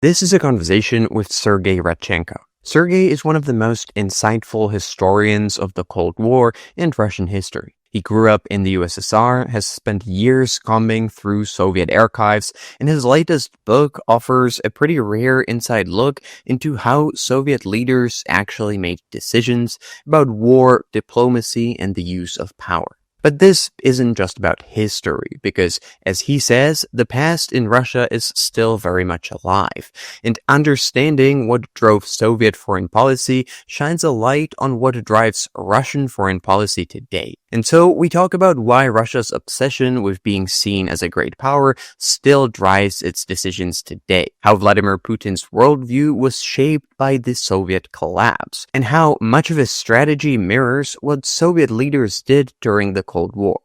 This is a conversation with Sergey Radchenko. Sergey is one of the most insightful historians of the Cold War and Russian history. He grew up in the USSR, has spent years combing through Soviet archives, and his latest book offers a pretty rare inside look into how Soviet leaders actually made decisions about war, diplomacy, and the use of power. But this isn't just about history, because, as he says, the past in Russia is still very much alive, and understanding what drove Soviet foreign policy shines a light on what drives Russian foreign policy today. And so we talk about why Russia's obsession with being seen as a great power still drives its decisions today, how Vladimir Putin's worldview was shaped by the Soviet collapse, and how much of his strategy mirrors what Soviet leaders did during the Cold War.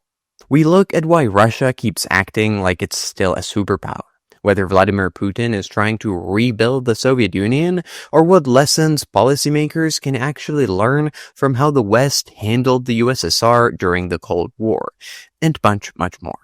We look at why Russia keeps acting like it's still a superpower, whether Vladimir Putin is trying to rebuild the Soviet Union, or what lessons policymakers can actually learn from how the West handled the USSR during the Cold War, and much more.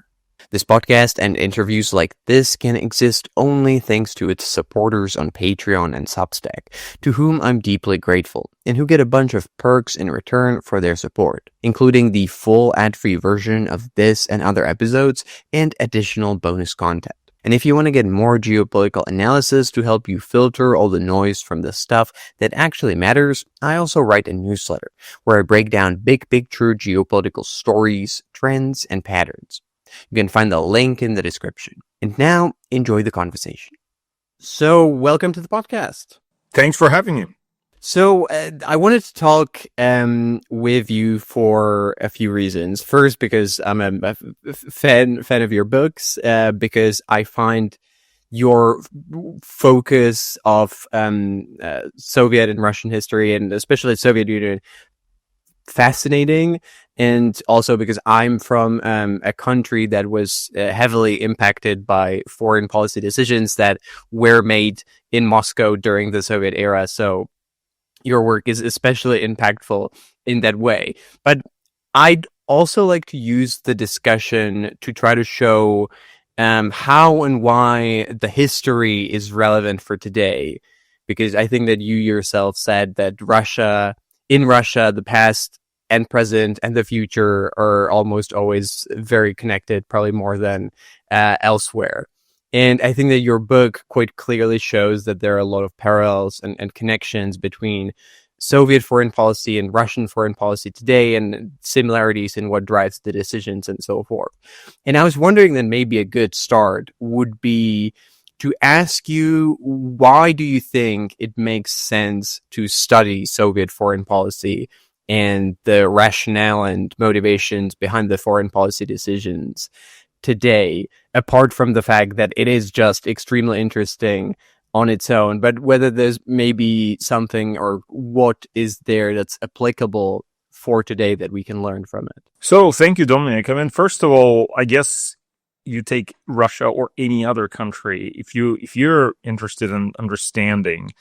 This podcast and interviews like this can exist only thanks to its supporters on Patreon and Substack, to whom I'm deeply grateful, and who get a bunch of perks in return for their support, including the full ad-free version of this and other episodes, and additional bonus content. And if you want to get more geopolitical analysis to help you filter all the noise from the stuff that actually matters, I also write a newsletter where I break down big picture geopolitical stories, trends, and patterns. You can find the link in the description. And now, enjoy the conversation. So, welcome to the podcast. Thanks for having me. So, I wanted to talk with you for a few reasons. First, because I'm a fan of your books, because I find your focus of Soviet and Russian history, and especially the Soviet Union, fascinating. And also because I'm from a country that was heavily impacted by foreign policy decisions that were made in Moscow during the Soviet era. So your work is especially impactful in that way. But I'd also like to use the discussion to try to show how and why the history is relevant for today. Because I think that you yourself said that in Russia, the past and present and the future are almost always very connected, probably more than elsewhere. And I think that your book quite clearly shows that there are a lot of parallels and connections between Soviet foreign policy and Russian foreign policy today, and similarities in what drives the decisions and so forth. And I was wondering that maybe a good start would be to ask you, why do you think it makes sense to study Soviet foreign policy and the rationale and motivations behind the foreign policy decisions today, apart from the fact that it is just extremely interesting on its own, but whether there's maybe something or what is there that's applicable for today that we can learn from it? So thank you, Dominic. I mean, first of all, I guess you take Russia or any other country, if you're interested in understanding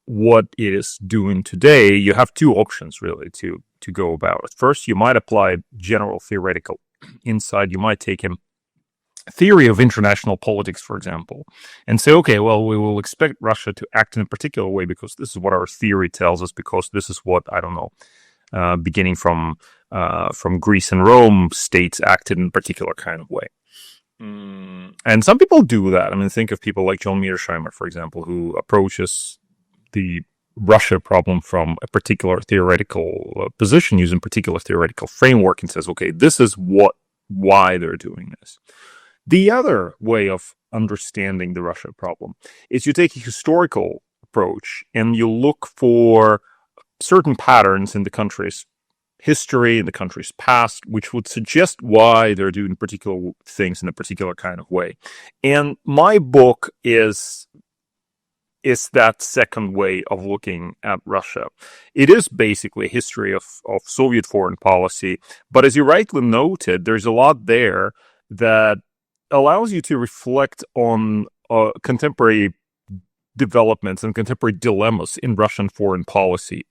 what it is doing today, you have two options really to go about it. First, you might apply general theoretical insight. You might take a theory of international politics, for example, and say, okay, well, we will expect Russia to act in a particular way because this is what our theory tells us, because this is what, I don't know, beginning from Greece and Rome, states acted in a particular kind of way. And some people do that. I mean, think of people like John Mearsheimer, for example, who approaches the Russia problem from a particular theoretical position, using particular theoretical framework, and says, okay, this is why they're doing this. The other way of understanding the Russia problem is you take a historical approach and you look for certain patterns in the country's history, in the country's past, which would suggest why they're doing particular things in a particular kind of way. And my book is that second way of looking at Russia. It is basically a history of Soviet foreign policy, but as you rightly noted, there's a lot there that allows you to reflect on contemporary developments and contemporary dilemmas in Russian foreign policy.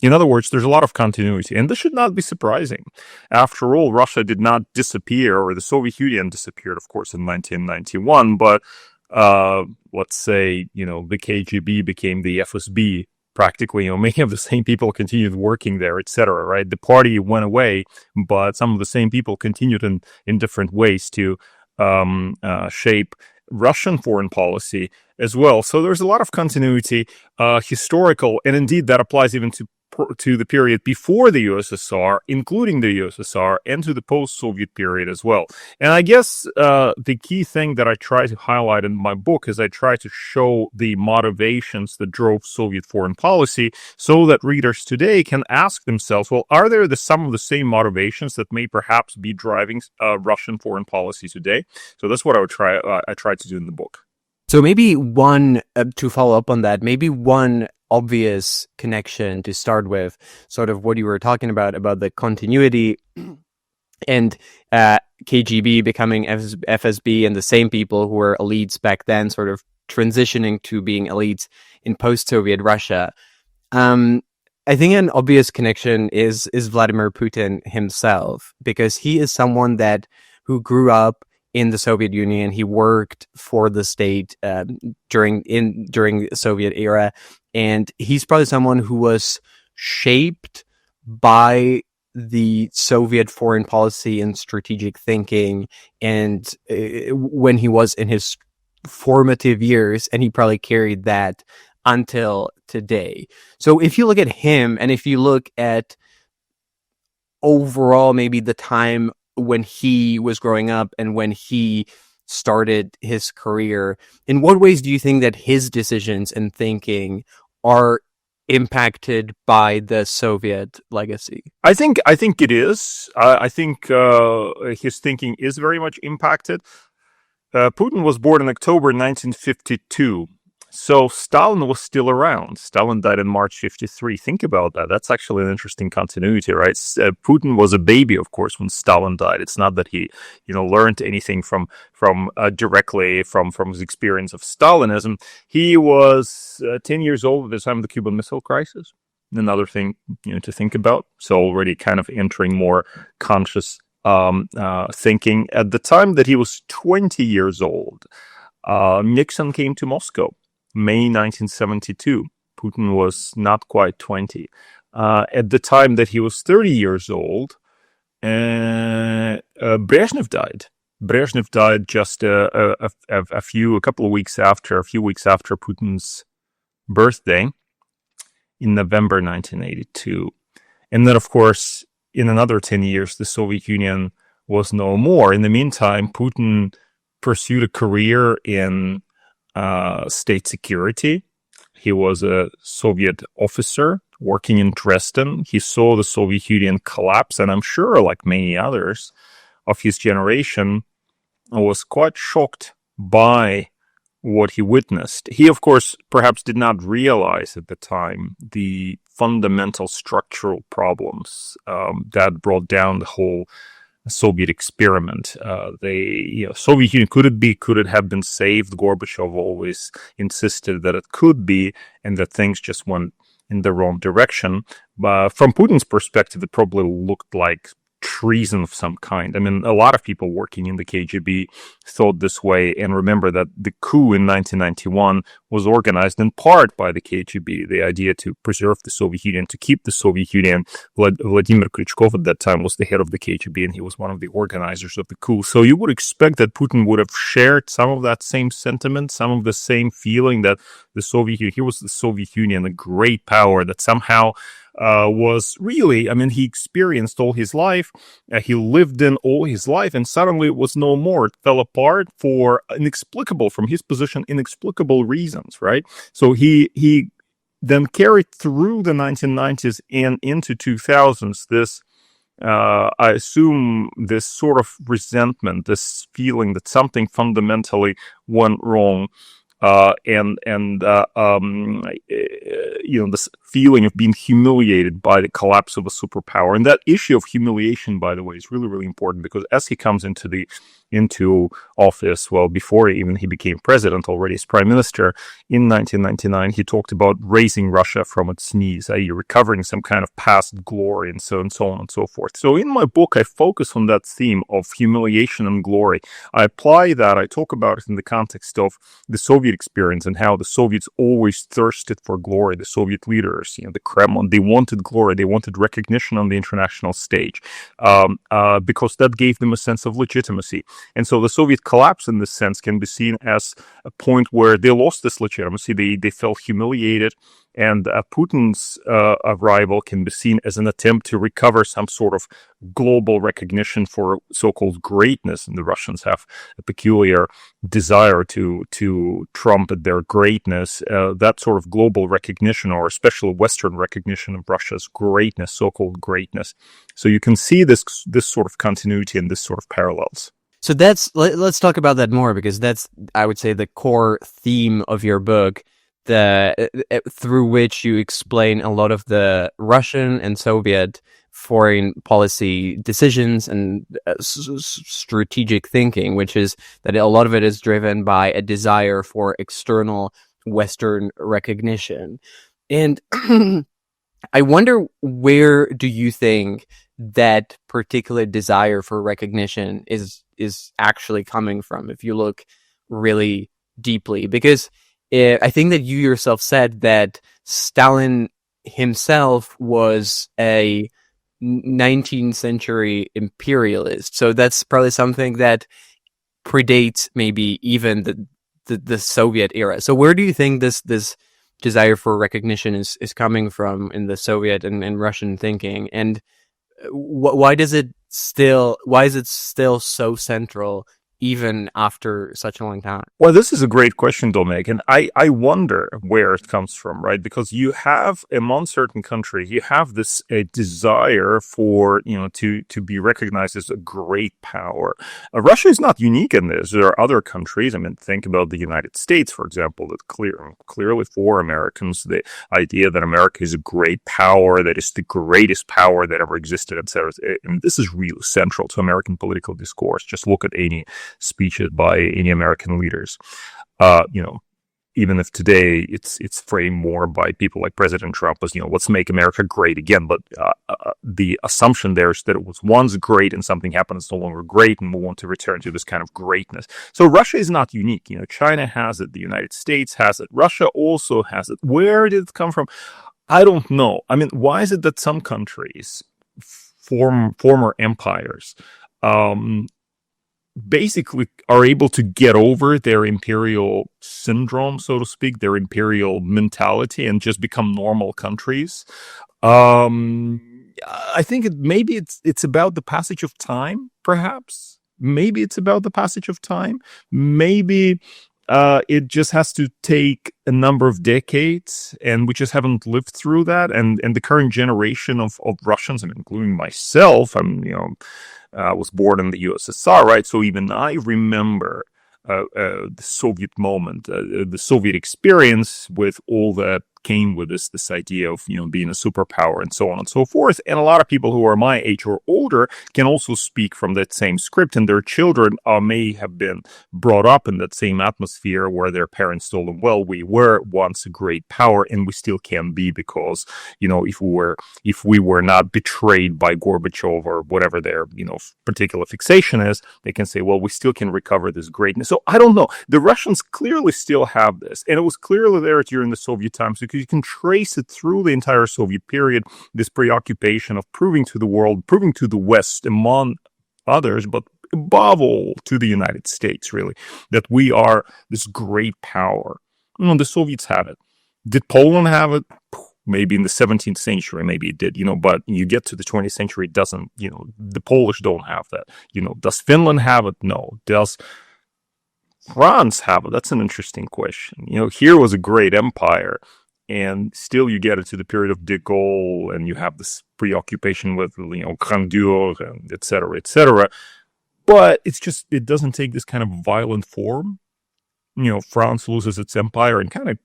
In other words, there's a lot of continuity, and this should not be surprising. After all, Russia did not disappear, or the Soviet Union disappeared, of course, in 1991, but let's say, the KGB became the FSB practically, many of the same people continued working there, etc. Right? The party went away, but some of the same people continued in different ways to shape Russian foreign policy as well. So there's a lot of continuity, historical, and indeed that applies even to the period before the USSR, including the USSR, and to the post-Soviet period as well. And I guess the key thing that I try to highlight in my book is I try to show the motivations that drove Soviet foreign policy so that readers today can ask themselves, well, are there some of the same motivations that may perhaps be driving Russian foreign policy today? So that's what I try to do in the book. So maybe to follow up on that, maybe one obvious connection to start with, sort of what you were talking about the continuity and KGB becoming FSB, and the same people who were elites back then sort of transitioning to being elites in post-Soviet Russia. I think an obvious connection is Vladimir Putin himself, because he is someone who grew up in the Soviet Union. He worked for the state during the Soviet era, and he's probably someone who was shaped by the Soviet foreign policy and strategic thinking, and when he was in his formative years, and he probably carried that until today. So if you look at him, and if you look at overall maybe the time when he was growing up and when he started his career, in what ways do you think that his decisions and thinking are impacted by the Soviet legacy? I think it is. I think his thinking is very much impacted. Putin was born in October 1952. So Stalin was still around. Stalin died in March 1953. Think about that. That's actually an interesting continuity, right? Putin was a baby, of course, when Stalin died. It's not that he, learned anything directly from his experience of Stalinism. He was 10 years old at the time of the Cuban Missile Crisis. Another thing, to think about. So already kind of entering more conscious thinking. At the time that he was 20 years old, Nixon came to Moscow. May 1972. Putin was not quite 20. At the time that he was 30 years old, Brezhnev died. Brezhnev died just a couple of weeks after Putin's birthday in November 1982. And then, of course, in another 10 years, the Soviet Union was no more. In the meantime, Putin pursued a career in state security. He was a Soviet officer working in Dresden. He saw the Soviet Union collapse, and I'm sure, like many others of his generation, was quite shocked by what he witnessed. He, of course, perhaps did not realize at the time the fundamental structural problems that brought down the whole Soviet experiment. Soviet Union, could it have been saved? Gorbachev always insisted that it could be, and that things just went in the wrong direction. But from Putin's perspective, it probably looked like treason of some kind. I mean, a lot of people working in the KGB thought this way, and remember that the coup in 1991 was organized in part by the KGB. The idea to preserve the Soviet Union, to keep the Soviet Union. Vladimir Klitschko at that time was the head of the KGB, and he was one of the organizers of the coup. So you would expect that Putin would have shared some of that same sentiment, some of the same feeling that the Soviet Union, here was the Soviet Union, a great power that somehow was really, he experienced all his life, he lived in all his life, and suddenly it was no more. It fell apart for from his position, inexplicable reasons, right? So he then carried through the 1990s and into 2000s this, I assume, this sort of resentment, this feeling that something fundamentally went wrong this feeling of being humiliated by the collapse of a superpower. And that issue of humiliation, by the way, is really, really important, because as he comes into office, well, before even he became president, already as prime minister in 1999, he talked about raising Russia from its knees, i.e., recovering some kind of past glory, and so on and so forth. So in my book, I focus on that theme of humiliation and glory. I apply that, I talk about it in the context of the Soviet experience and how the Soviets always thirsted for glory. The Soviet leaders, the Kremlin, they wanted glory, they wanted recognition on the international stage, because that gave them a sense of legitimacy. And so the Soviet collapse in this sense can be seen as a point where they lost this legitimacy. They felt humiliated. And Putin's arrival can be seen as an attempt to recover some sort of global recognition for so-called greatness. And the Russians have a peculiar desire to trumpet their greatness. That sort of global recognition, or especially Western recognition of Russia's greatness, so-called greatness. So you can see this sort of continuity and this sort of parallels. So let's talk about that more, because that's, I would say, the core theme of your book, through which you explain a lot of the Russian and Soviet foreign policy decisions and strategic thinking, which is that a lot of it is driven by a desire for external Western recognition. And I wonder, where do you think that particular desire for recognition is actually coming from, if you look really deeply? Because I think that you yourself said that Stalin himself was a 19th century imperialist. So that's probably something that predates maybe even the Soviet era. So where do you think this desire for recognition is coming from in the Soviet and Russian thinking? And why is it still so central even after such a long time? Well, this is a great question, Domek, and I wonder where it comes from, right? Because you have, among certain countries, you have this desire for, to be recognized as a great power. Russia is not unique in this. There are other countries. I mean, think about the United States, for example, that clearly for Americans, the idea that America is a great power, that is the greatest power that ever existed, etc. And this is really central to American political discourse. Just look at any speeches by any American leaders. Even if today it's framed more by people like President Trump as, let's make America great again. But the assumption there is that it was once great and something happened, it's no longer great, and we want to return to this kind of greatness. So Russia is not unique. China has it, the United States has it, Russia also has it. Where did it come from? I don't know. I mean, why is it that some countries, former empires, basically are able to get over their imperial syndrome, so to speak, their imperial mentality, and just become normal countries? I think maybe it's about the passage of time, perhaps. Maybe it's about the passage of time. Maybe it just has to take a number of decades, and we just haven't lived through that. And the current generation of Russians, and including myself, I was born in the USSR, right? So even I remember the Soviet moment, the Soviet experience, with all that came with this idea of being a superpower and so on and so forth. And a lot of people who are my age or older can also speak from that same script, and their children may have been brought up in that same atmosphere where their parents told them, well, we were once a great power and we still can be, because if we were not betrayed by Gorbachev or whatever their particular fixation is, they can say, well, we still can recover this greatness. So I don't know. The Russians clearly still have this, and it was clearly there during the Soviet times, because you can trace it through the entire Soviet period, this preoccupation of proving to the world, proving to the West, among others, but above all to the United States, really, that we are this great power. The Soviets had it. Did Poland have it? Maybe in the 17th century, maybe it did, but you get to the 20th century, it doesn't, the Polish don't have that. Does Finland have it? No. Does France have it? That's an interesting question. Here was a great empire, and still you get it to the period of de Gaulle, and you have this preoccupation with, grandeur, and et cetera, et cetera. But it doesn't take this kind of violent form. France loses its empire and kind of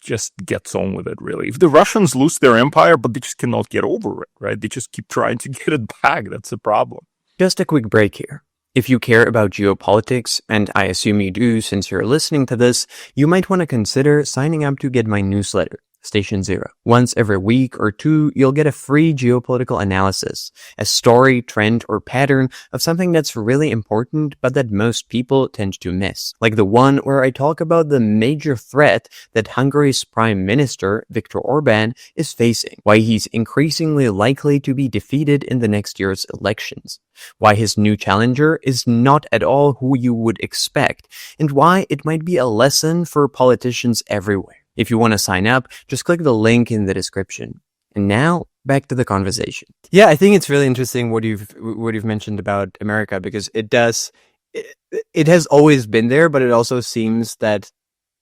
just gets on with it, really. If the Russians lose their empire, but they just cannot get over it, right? They just keep trying to get it back. That's a problem. Just a quick break here. If you care about geopolitics, and I assume you do since you're listening to this, you might want to consider signing up to get my newsletter, Station Zero. Once every week or two, you'll get a free geopolitical analysis, a story, trend, or pattern of something that's really important but that most people tend to miss. Like the one where I talk about the major threat that Hungary's Prime Minister, Viktor Orban, is facing, why he's increasingly likely to be defeated in the next year's elections, why his new challenger is not at all who you would expect, and why it might be a lesson for politicians everywhere. If you want to sign up, just click the link in the description. And now, back to the conversation. Yeah, I think it's really interesting what you've mentioned about America, because it has always been there, but it also seems that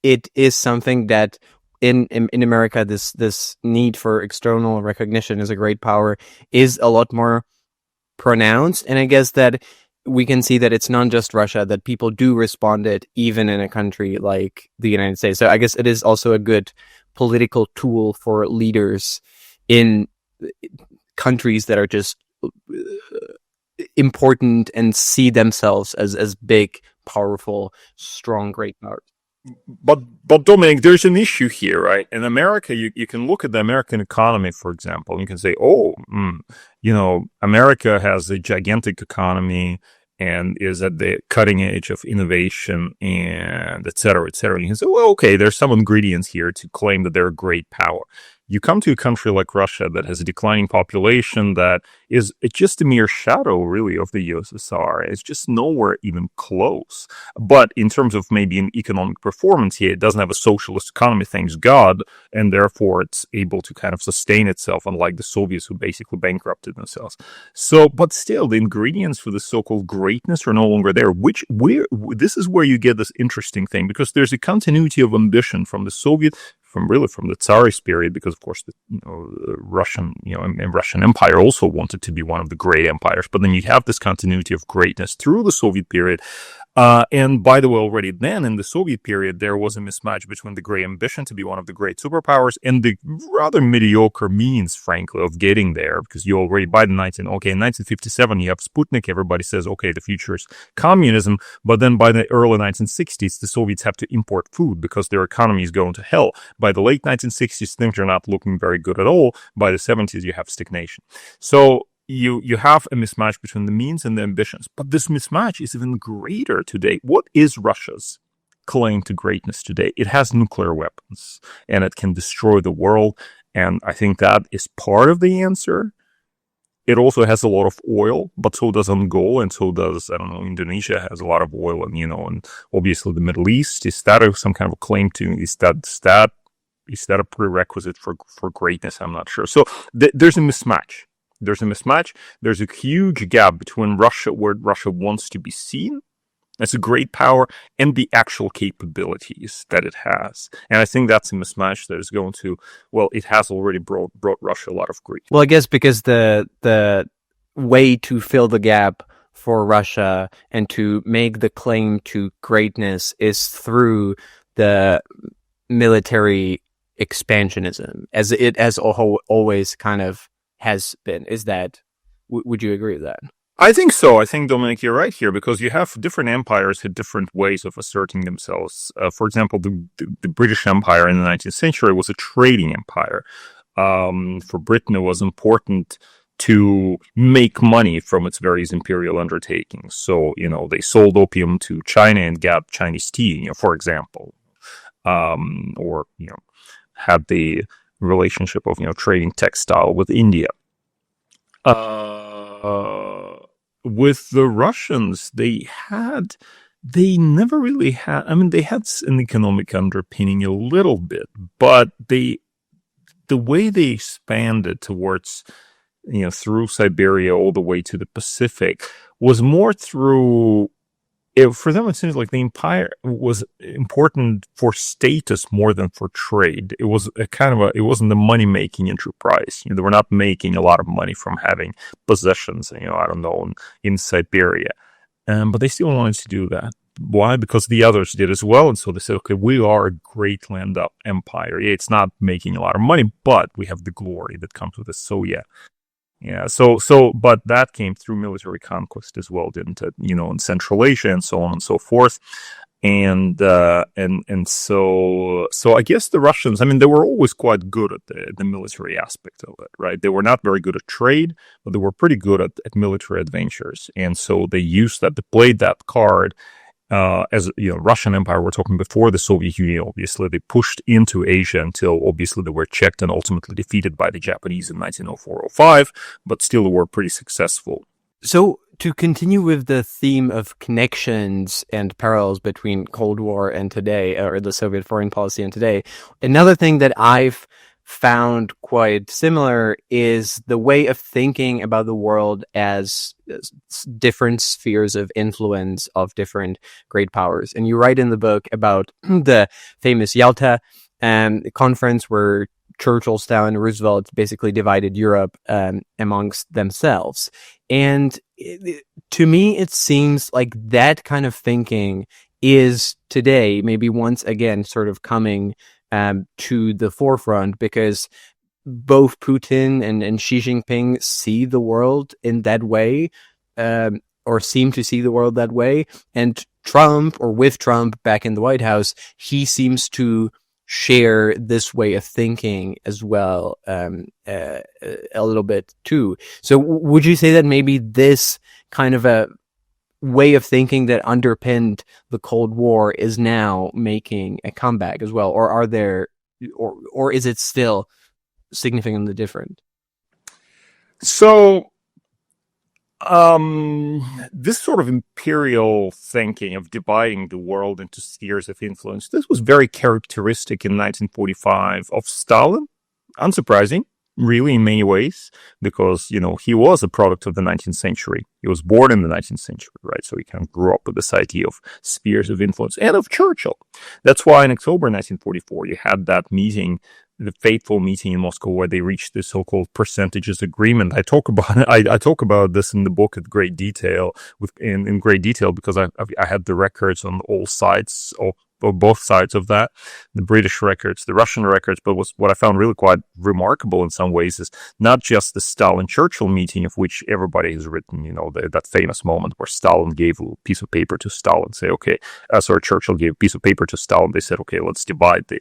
it is something that in America, this need for external recognition as a great power is a lot more pronounced. And I guess that we can see that it's not just Russia, that people do respond it even in a country like the United States. So I guess it is also a good political tool for leaders in countries that are just important and see themselves as big, powerful, strong, great powers. But Dominic, there's an issue here, right? In America, you can look at the American economy, for example, and you can say, America has a gigantic economy and is at the cutting edge of innovation and et cetera, et cetera. And you can say, well, okay, there's some ingredients here to claim that they're a great power. You come to a country like Russia that has a declining population that is just a mere shadow, really, of the USSR. It's just nowhere even close. But in terms of maybe an economic performance here, it doesn't have a socialist economy, thanks God, and therefore it's able to kind of sustain itself, unlike the Soviets who basically bankrupted themselves. So, but still, the ingredients for the so-called greatness are no longer there, this is where you get this interesting thing, because there's a continuity of ambition from the Soviet, from the Tsarist period, because of course the Russian Empire also wanted to be one of the great empires. But then you have this continuity of greatness through the Soviet period. And by the way, already then in the Soviet period, there was a mismatch between the great ambition to be one of the great superpowers and the rather mediocre means, frankly, of getting there. Because you already, in 1957, you have Sputnik. Everybody says, okay, the future is communism. But then by the early 1960s, the Soviets have to import food because their economy is going to hell. By the late 1960s, things are not looking very good at all. By the 70s, you have stagnation. So you have a mismatch between the means and the ambitions. But this mismatch is even greater today. What is Russia's claim to greatness today? It has nuclear weapons, and it can destroy the world. And I think that is part of the answer. It also has a lot of oil, but so does Angola, and so does, Indonesia has a lot of oil, and obviously the Middle East. Is that some kind of a claim to, is that a prerequisite for greatness? I'm not sure. So there's a mismatch. There's a huge gap between Russia, where Russia wants to be seen as a great power, and the actual capabilities that it has. And I think that's a mismatch that is going to, it has already brought Russia a lot of grief. Well, I guess because the way to fill the gap for Russia and to make the claim to greatness is through the military expansionism, as it has always kind of has been. Is that, would you agree with that? I think so. I think, Dominic, you're right here, because you have different empires had different ways of asserting themselves. For example, the British Empire in the 19th century was a trading empire. For Britain, it was important to make money from its various imperial undertakings. So, they sold opium to China and got Chinese tea, for example, or had the relationship of trading textile with India. With the Russians, they never really had, they had an economic underpinning a little bit, but the way they expanded towards, through Siberia all the way to the Pacific was more through, for them, it seems like the empire was important for status more than for trade. It was it wasn't a money-making enterprise. They were not making a lot of money from having possessions, in Siberia. But they still wanted to do that. Why? Because the others did as well. And so they said, okay, we are a great land empire. Yeah, it's not making a lot of money, but we have the glory that comes with it. So yeah. But that came through military conquest as well, didn't it? In Central Asia and so on and so forth. And so I guess the Russians, I mean, they were always quite good at the military aspect of it, right? They were not very good at trade, but they were pretty good at military adventures. And so they used that, they played that card, as Russian Empire, we're talking before the Soviet Union, obviously. They pushed into Asia until obviously they were checked and ultimately defeated by the Japanese in 1904-05, but still they were pretty successful. So to continue with the theme of connections and parallels between Cold War and today, or the Soviet foreign policy and today, another thing that I've found quite similar is the way of thinking about the world as different spheres of influence of different great powers. And you write in the book about the famous Yalta conference where Churchill, Stalin, and Roosevelt basically divided Europe amongst themselves. And to me, it seems like that kind of thinking is today maybe once again sort of coming to the forefront, because both Putin and Xi Jinping see the world in that way, or seem to see the world that way. And Trump, or with Trump back in the White House, he seems to share this way of thinking as well, a little bit too. So would you say that maybe this kind of a way of thinking that underpinned the Cold War is now making a comeback as well? Or are there, or is it still significantly different? So this sort of imperial thinking of dividing the world into spheres of influence, this was very characteristic in 1945 of Stalin. Unsurprising, really, in many ways, because, he was a product of the 19th century. He was born in the 19th century, right? So he kind of grew up with this idea of spheres of influence, and of Churchill. That's why in October 1944, you had that meeting, the fateful meeting in Moscow, where they reached the so-called percentages agreement. I talk about it. I talk about this in the book in great detail, in great detail, because I had the records on all sides of both sides of that, the British records, the Russian records. But what I found really quite remarkable in some ways is not just the Stalin-Churchill meeting, of which everybody has written, that famous moment where Stalin gave a piece of paper to Stalin, Churchill gave a piece of paper to Stalin. They said, okay, let's divide the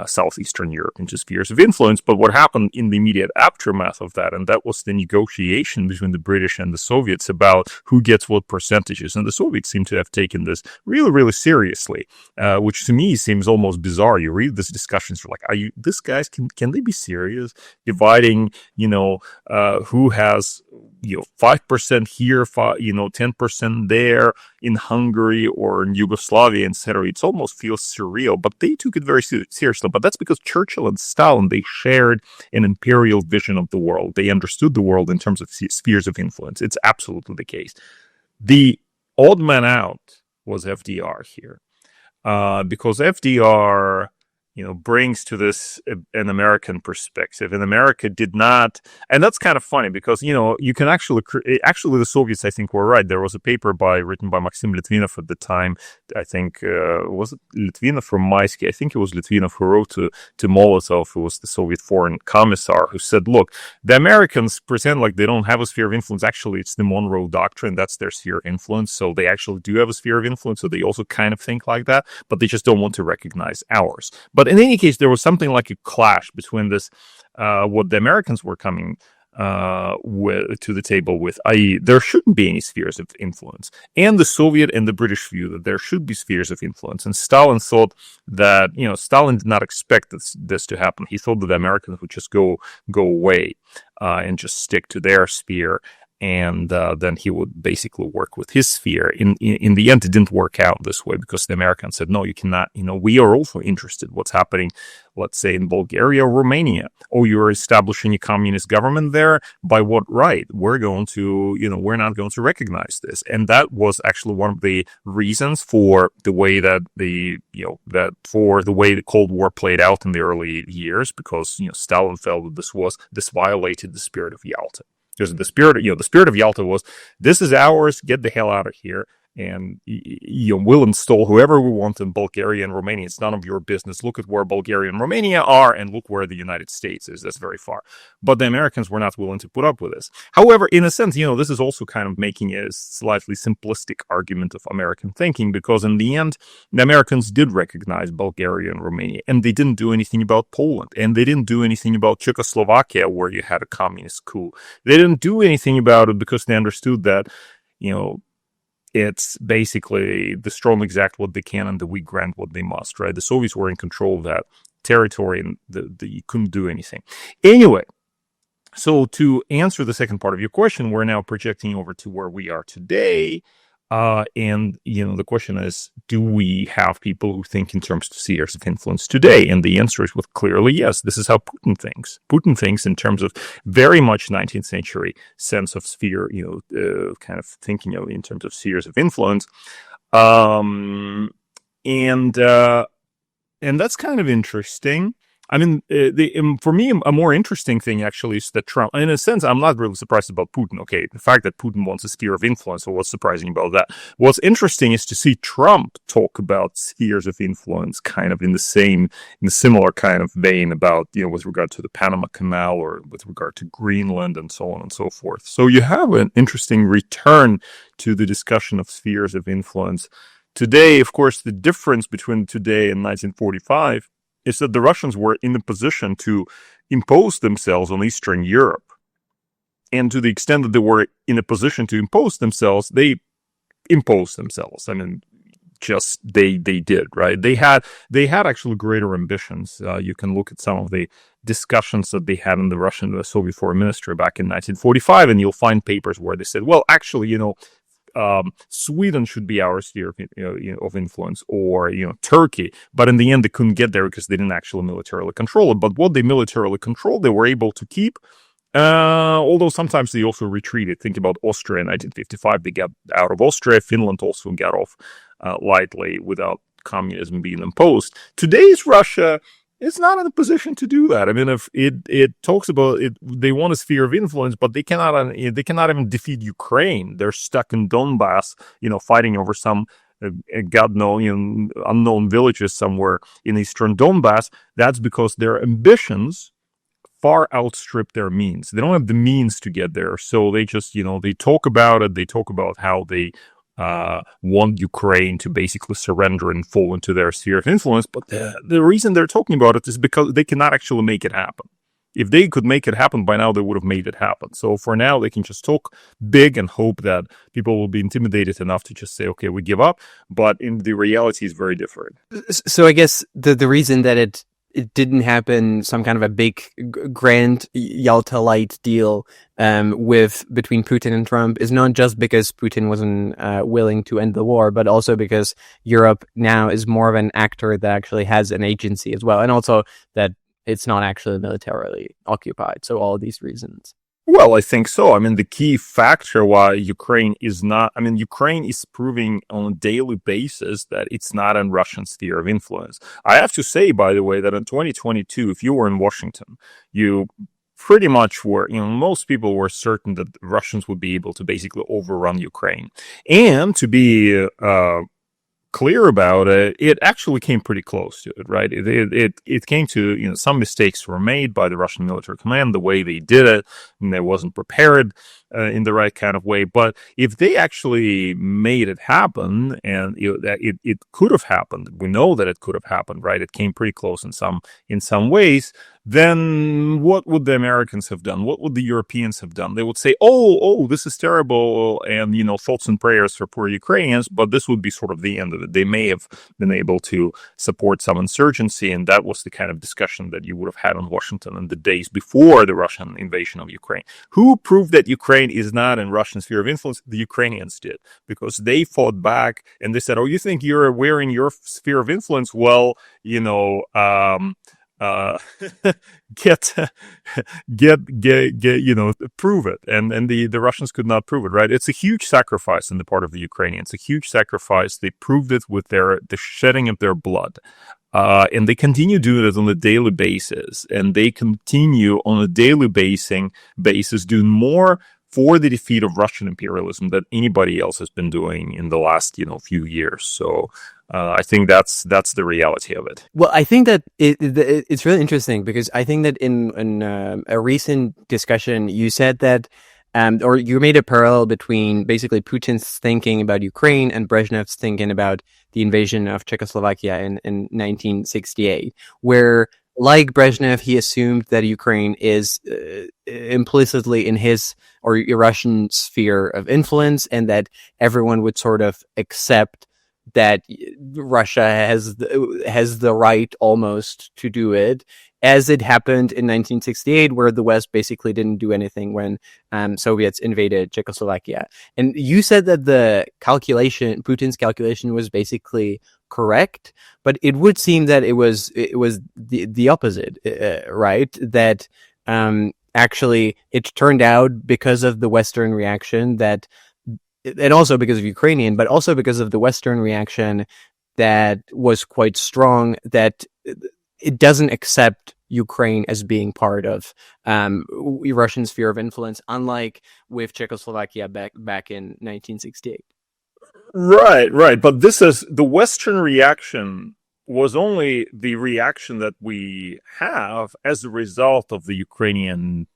southeastern Europe into spheres of influence. But what happened in the immediate aftermath of that, and that was the negotiation between the British and the Soviets about who gets what percentages. And the Soviets seem to have taken this really, really seriously, which to me seems almost bizarre. You read these discussions, you're like, this guys, can they be serious? Dividing, who has 5% here, 10% there in Hungary or in Yugoslavia, etc. It almost feels surreal, but they took it very seriously. But that's because Churchill and Stalin, they shared an imperial vision of the world. They understood the world in terms of spheres of influence. It's absolutely the case. The odd man out was FDR here, because FDR brings to this an American perspective. And America did not, and that's kind of funny because, you can actually the Soviets, I think, were right. There was a paper written by Maxim Litvinov at the time. I think, was it Litvinov or Maisky? I think it was Litvinov who wrote to Molotov, who was the Soviet foreign commissar, who said, look, the Americans pretend like they don't have a sphere of influence. Actually, it's the Monroe Doctrine. That's their sphere of influence. So they actually do have a sphere of influence. So they also kind of think like that, but they just don't want to recognize ours. But in any case, there was something like a clash between this, what the Americans were coming to the table with, i.e., there shouldn't be any spheres of influence, and the Soviet and the British view that there should be spheres of influence. And Stalin thought that, Stalin did not expect this to happen. He thought that the Americans would just go away and just stick to their sphere. And then he would basically work with his sphere. In the end, it didn't work out this way because the Americans said, no, you cannot, we are also interested what's happening, let's say, in Bulgaria or Romania. Oh, you're establishing a communist government there? By what right? We're not going to recognize this. And that was actually one of the reasons for the way that the Cold War played out in the early years, because, Stalin felt that this violated the spirit of Yalta. Because the spirit of Yalta was, this is ours, get the hell out of here. and we'll install whoever we want in Bulgaria and Romania. It's none of your business. Look at where Bulgaria and Romania are, and look where the United States is. That's very far. But the Americans were not willing to put up with this. However, in a sense, this is also kind of making a slightly simplistic argument of American thinking, because in the end, the Americans did recognize Bulgaria and Romania, and they didn't do anything about Poland, and they didn't do anything about Czechoslovakia, where you had a communist coup. They didn't do anything about it because they understood that, it's basically the strong exact what they can and the weak grant what they must, right? The Soviets were in control of that territory, and you couldn't do anything. Anyway, so to answer the second part of your question, we're now projecting over to where we are today. And the question is, do we have people who think in terms of spheres of influence today? And the answer is clearly yes. This is how Putin thinks. Putin thinks in terms of very much 19th century sense of sphere, kind of thinking in terms of spheres of influence. And that's kind of interesting. I mean, for me, a more interesting thing actually is that Trump, in a sense, I'm not really surprised about Putin. Okay, the fact that Putin wants a sphere of influence, so what's surprising about that? What's interesting is to see Trump talk about spheres of influence kind of in the similar kind of vein about, with regard to the Panama Canal or with regard to Greenland and so on and so forth. So you have an interesting return to the discussion of spheres of influence. Today, of course, the difference between today and 1945 is that the Russians were in a position to impose themselves on Eastern Europe. And to the extent that they were in a position to impose themselves, they imposed themselves. I mean, just they did, right? They had actually greater ambitions. You can look at some of the discussions that they had in the Russian Soviet Foreign Ministry back in 1945, and you'll find papers where they said, well, actually, Sweden should be our sphere of influence, or Turkey. But in the end, they couldn't get there because they didn't actually militarily control it. But what they militarily controlled, they were able to keep. Although sometimes they also retreated. Think about Austria in 1955. They got out of Austria. Finland also got off lightly without communism being imposed. Today's Russia is not in a position to do that. I mean, if it talks about it, they want a sphere of influence, but they cannot even defeat Ukraine. They're stuck in Donbass, fighting over some unknown villages somewhere in eastern Donbass. That's because their ambitions far outstrip their means. They don't have the means to get there, so they just they talk about it. They talk about how they want Ukraine to basically surrender and fall into their sphere of influence. But the reason they're talking about it is because they cannot actually make it happen. If they could make it happen by now, they would have made it happen. So for now, they can just talk big and hope that people will be intimidated enough to just say, okay, we give up. But in the reality is very different. So I guess the reason that it didn't happen, some kind of a big grand Yalta-light deal between Putin and Trump, is not just because Putin wasn't willing to end the war, but also because Europe now is more of an actor that actually has an agency as well, and also that it's not actually militarily occupied. So all of these reasons. Well, I think so. I mean, the key factor why Ukraine is proving on a daily basis that it's not in Russian sphere of influence. I have to say, by the way, that in 2022, if you were in Washington, you pretty much were, most people were certain that the Russians would be able to basically overrun Ukraine. And to be clear about it, it actually came pretty close to it, right? It came to, some mistakes were made by the Russian military command, the way they did it, and they wasn't prepared in the right kind of way. But if they actually made it happen, and it could have happened, we know that it could have happened, right? It came pretty close in some ways. Then what would the Americans have done? What would the Europeans have done? They would say, oh, this is terrible, and, thoughts and prayers for poor Ukrainians, but this would be sort of the end of it. They may have been able to support some insurgency, and that was the kind of discussion that you would have had in Washington in the days before the Russian invasion of Ukraine. Who proved that Ukraine is not in Russian sphere of influence? The Ukrainians did, because they fought back, and they said, oh, you think we're in your sphere of influence? Well, prove it. And the Russians could not prove it, right? It's a huge sacrifice on the part of the Ukrainians. It's a huge sacrifice. They proved it with the shedding of their blood. And they continue doing it on a daily basis. And they continue on a daily basis doing more for the defeat of Russian imperialism that anybody else has been doing in the last, few years. So I think that's the reality of it. Well, I think that it's really interesting because I think that in a recent discussion, you said that, or you made a parallel between basically Putin's thinking about Ukraine and Brezhnev's thinking about the invasion of Czechoslovakia in 1968, where, like Brezhnev, he assumed that Ukraine is implicitly in his or Russian sphere of influence, and that everyone would sort of accept that Russia has the right almost to do it, as it happened in 1968, where the West basically didn't do anything when Soviets invaded Czechoslovakia. And you said that Putin's calculation was basically correct, but it would seem that it was the opposite, right? That actually it turned out, because of the Western reaction, and also because of Ukrainian, but also because of the Western reaction that was quite strong, that it doesn't accept Ukraine as being part of Russian sphere of influence, unlike with Czechoslovakia back in 1968. Right. But this is the Western reaction was only the reaction that we have as a result of the Ukrainians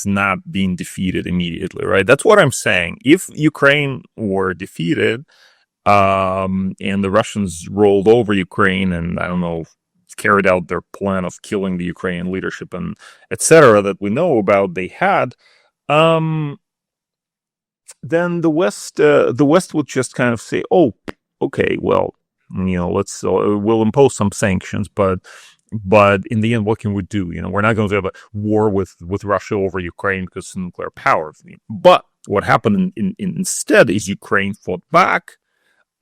not being defeated immediately, right? That's what I'm saying. If Ukraine were defeated, and the Russians rolled over Ukraine and, I don't know, carried out their plan of killing the Ukrainian leadership and etc. that we know about, they had, then the West would just kind of say, oh, okay, well, we'll impose some sanctions, but in the end, what can we do? We're not going to have a war with Russia over Ukraine because of nuclear power. But what happened instead is Ukraine fought back,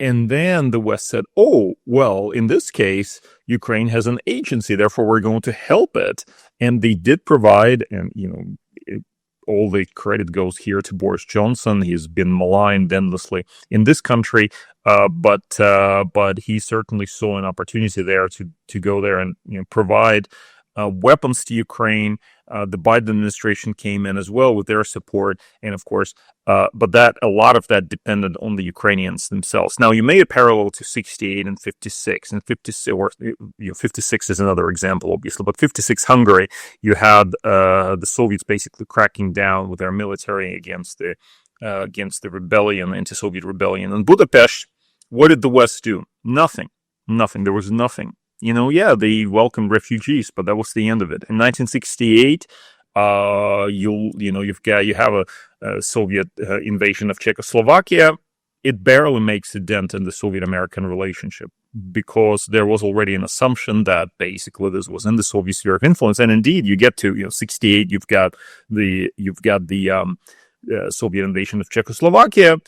and then the West said, oh, well, in this case, Ukraine has an agency, therefore we're going to help it. And they did provide, and, all the credit goes here to Boris Johnson. He's been maligned endlessly in this country, but he certainly saw an opportunity there to go there and provide weapons to Ukraine. The Biden administration came in as well with their support, and of course, but a lot of that depended on the Ukrainians themselves. Now, you made a parallel to 68 and 56, and 56, or 56 is another example, obviously, but 56 Hungary, you had the Soviets basically cracking down with their military against the rebellion, anti-Soviet rebellion. In Budapest, what did the West do? Nothing. There was nothing. They welcomed refugees, but that was the end of it. In 1968, you have a Soviet invasion of Czechoslovakia. It barely makes a dent in the Soviet-American relationship because there was already an assumption that basically this was in the Soviet sphere of influence. And indeed, you get to 68, you've got the Soviet invasion of Czechoslovakia.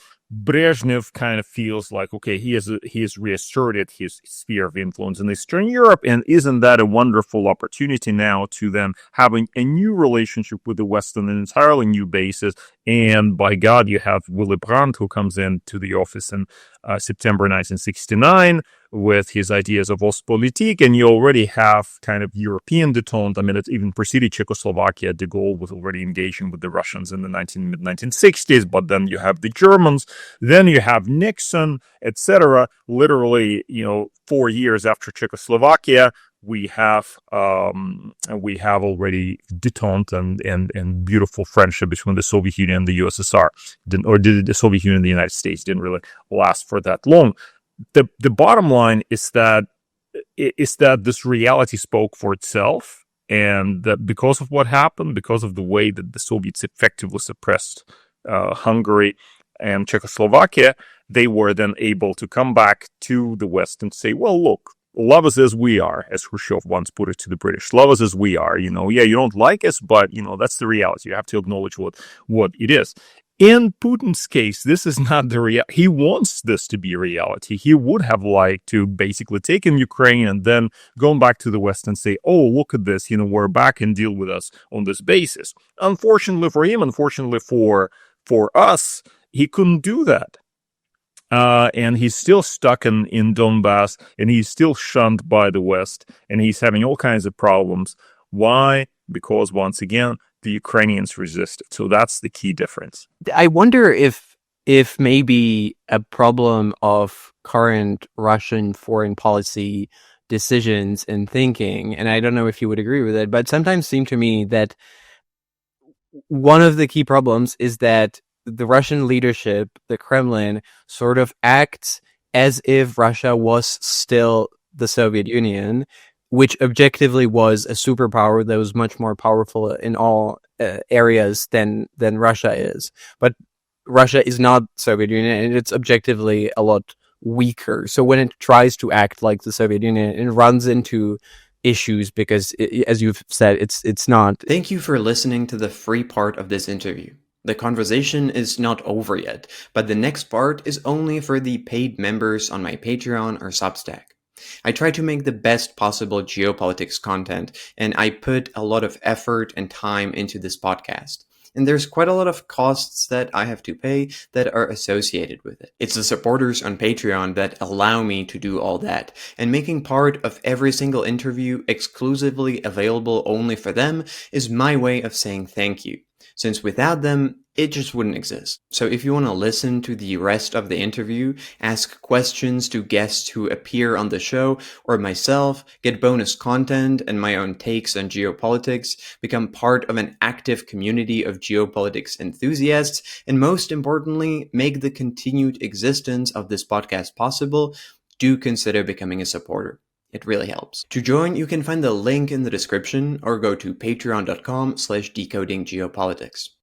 Brezhnev kind of feels like, okay, he has reasserted his sphere of influence in Eastern Europe, and isn't that a wonderful opportunity now to then having a new relationship with the West on an entirely new basis? And by God, you have Willy Brandt, who comes into the office in September 1969 with his ideas of Ostpolitik, and you already have kind of European detente. I mean, it even preceded Czechoslovakia. De Gaulle was already engaging with the Russians in the mid-1960s, but then you have the Germans, then you have Nixon, etc. Literally, 4 years after Czechoslovakia, we have already detente and beautiful friendship between the Soviet Union and the USSR. The Soviet Union and the United States didn't really last for that long. The bottom line is that this reality spoke for itself, and that because of what happened, because of the way that the Soviets effectively suppressed Hungary and Czechoslovakia, they were then able to come back to the West and say, well, look, love us as we are, as Khrushchev once put it to the British. Love us as we are. You don't like us, but that's the reality. You have to acknowledge what it is. In Putin's case, this is not the reality. He wants this to be a reality. He would have liked to basically take in Ukraine and then gone back to the West and say, oh, look at this, we're back and deal with us on this basis. Unfortunately for him, unfortunately for us, he couldn't do that. And he's still stuck in Donbass, and he's still shunned by the West, and he's having all kinds of problems. Why? Because once again, the Ukrainians resisted. So that's the key difference. I wonder if maybe a problem of current Russian foreign policy decisions and thinking, and I don't know if you would agree with it, but sometimes seem to me that one of the key problems is that the Russian leadership, the Kremlin, sort of acts as if Russia was still the Soviet Union, which objectively was a superpower that was much more powerful in all areas than Russia is. But Russia is not Soviet Union, and it's objectively a lot weaker. So when it tries to act like the Soviet Union, it runs into issues because, as you've said, it's not. Thank you for listening to the free part of this interview. The conversation is not over yet, but the next part is only for the paid members on my Patreon or Substack. I try to make the best possible geopolitics content, and I put a lot of effort and time into this podcast. And there's quite a lot of costs that I have to pay that are associated with it. It's the supporters on Patreon that allow me to do all that, and making part of every single interview exclusively available only for them is my way of saying thank you, since without them, it just wouldn't exist. So if you want to listen to the rest of the interview, ask questions to guests who appear on the show, or myself, get bonus content and my own takes on geopolitics, become part of an active community of geopolitics enthusiasts, and most importantly, make the continued existence of this podcast possible, do consider becoming a supporter. It really helps. To join, you can find the link in the description or go to patreon.com/decodinggeopolitics.